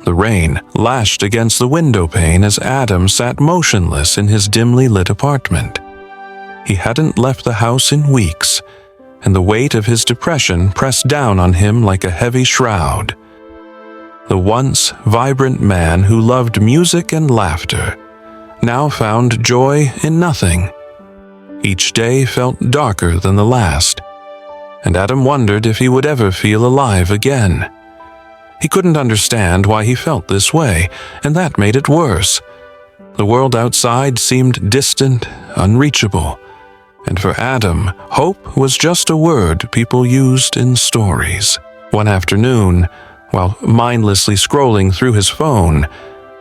The rain lashed against the window pane as Adam sat motionless in his dimly lit apartment. He hadn't left the house in weeks, and the weight of his depression pressed down on him like a heavy shroud. The once vibrant man who loved music and laughter now found joy in nothing. Each day felt darker than the last, and Adam wondered if he would ever feel alive again. He couldn't understand why he felt this way, and that made it worse. The world outside seemed distant, unreachable, and for Adam, hope was just a word people used in stories. One afternoon, while mindlessly scrolling through his phone,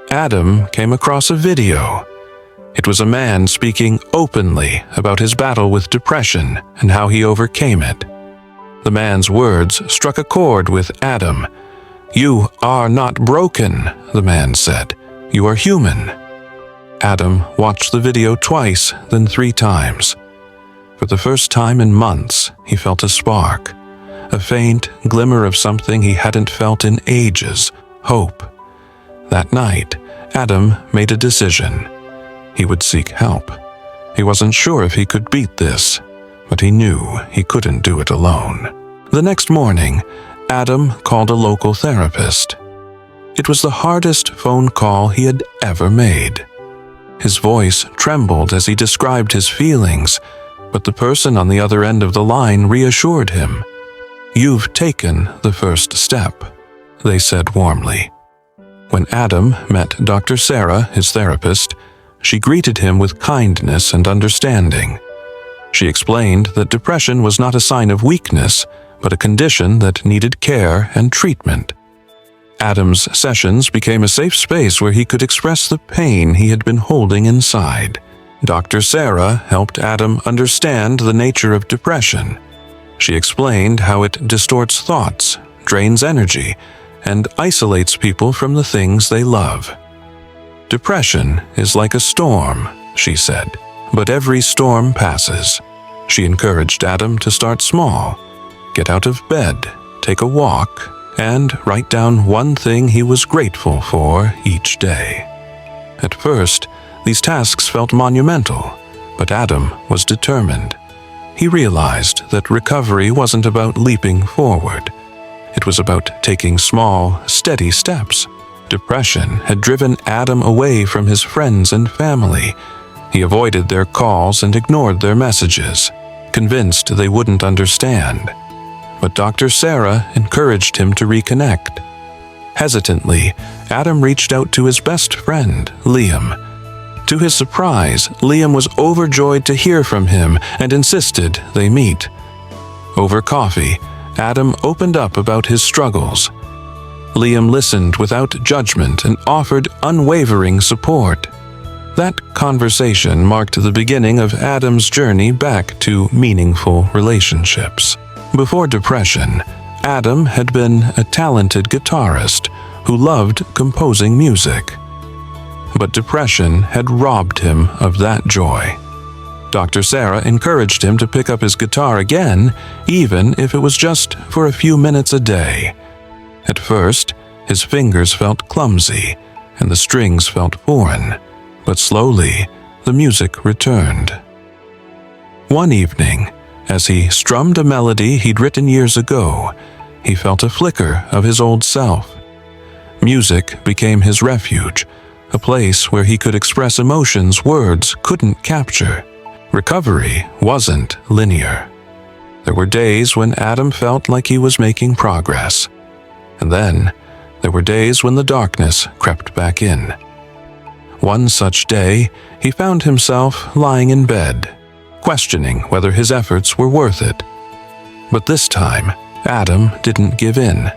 Adam came across a video. It was a man speaking openly about his battle with depression and how he overcame it. The man's words struck a chord with Adam. "You are not broken," the man said. "You are human." Adam watched the video twice, then 3 times. For the first time in months, he felt a spark, a faint glimmer of something he hadn't felt in ages, hope. That night, Adam made a decision. He would seek help. He wasn't sure if he could beat this, but he knew he couldn't do it alone. The next morning, Adam called a local therapist. It was the hardest phone call he had ever made. His voice trembled as he described his feelings, but the person on the other end of the line reassured him. "You've taken the first step," they said warmly. When Adam met Dr. Sarah, his therapist, she greeted him with kindness and understanding. She explained that depression was not a sign of weakness, but a condition that needed care and treatment. Adam's sessions became a safe space where he could express the pain he had been holding inside. Dr. Sarah helped Adam understand the nature of depression. She explained how it distorts thoughts, drains energy, and isolates people from the things they love. "Depression is like a storm," she said, "but every storm passes." She encouraged Adam to start small. Get out of bed, take a walk, and write down one thing he was grateful for each day. At first, these tasks felt monumental, but Adam was determined. He realized that recovery wasn't about leaping forward. It was about taking small, steady steps. Depression had driven Adam away from his friends and family. He avoided their calls and ignored their messages, convinced they wouldn't understand. But Dr. Sarah encouraged him to reconnect. Hesitantly, Adam reached out to his best friend, Liam. To his surprise, Liam was overjoyed to hear from him and insisted they meet. Over coffee, Adam opened up about his struggles. Liam listened without judgment and offered unwavering support. That conversation marked the beginning of Adam's journey back to meaningful relationships. Before depression, Adam had been a talented guitarist who loved composing music. But depression had robbed him of that joy. Dr. Sarah encouraged him to pick up his guitar again, even if it was just for a few minutes a day. At first, his fingers felt clumsy and the strings felt foreign, but slowly the music returned. One evening, as he strummed a melody he'd written years ago, he felt a flicker of his old self. Music became his refuge, a place where he could express emotions words couldn't capture. Recovery wasn't linear. There were days when Adam felt like he was making progress, and then there were days when the darkness crept back in. One such day, he found himself lying in bed, questioning whether his efforts were worth it. But this time, Adam didn't give in.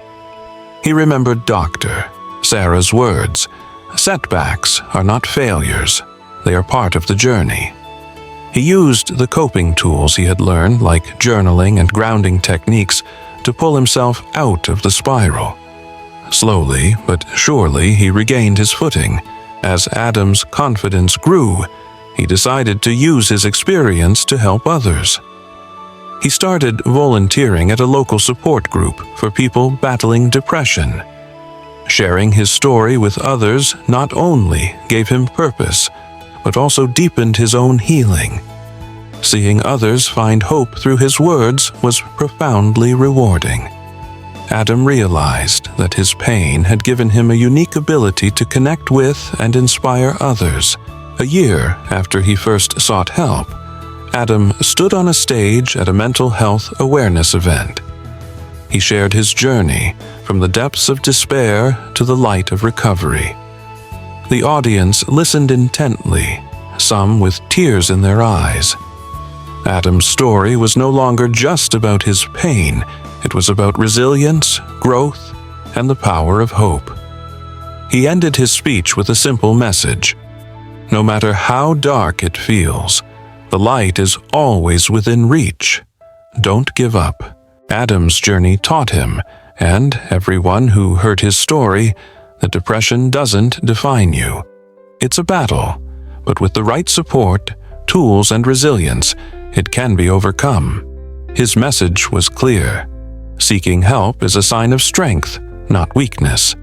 He remembered Dr. Sarah's words, "Setbacks are not failures, they are part of the journey." He used the coping tools he had learned, like journaling and grounding techniques, to pull himself out of the spiral. Slowly but surely he regained his footing. As Adam's confidence grew, he decided to use his experience to help others. He started volunteering at a local support group for people battling depression. Sharing his story with others not only gave him purpose, but also deepened his own healing. Seeing others find hope through his words was profoundly rewarding. Adam realized that his pain had given him a unique ability to connect with and inspire others. A year after he first sought help, Adam stood on a stage at a mental health awareness event. He shared his journey from the depths of despair to the light of recovery. The audience listened intently, some with tears in their eyes. Adam's story was no longer just about his pain. It was about resilience, growth, and the power of hope. He ended his speech with a simple message. No matter how dark it feels, the light is always within reach. Don't give up. Adam's journey taught him, and everyone who heard his story, that depression doesn't define you. It's a battle, but with the right support, tools, and resilience, it can be overcome. His message was clear. Seeking help is a sign of strength, not weakness.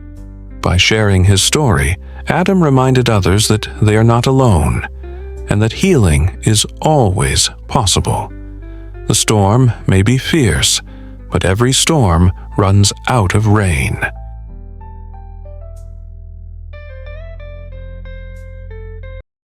By sharing his story, Adam reminded others that they are not alone, and that healing is always possible. The storm may be fierce, but every storm runs out of rain.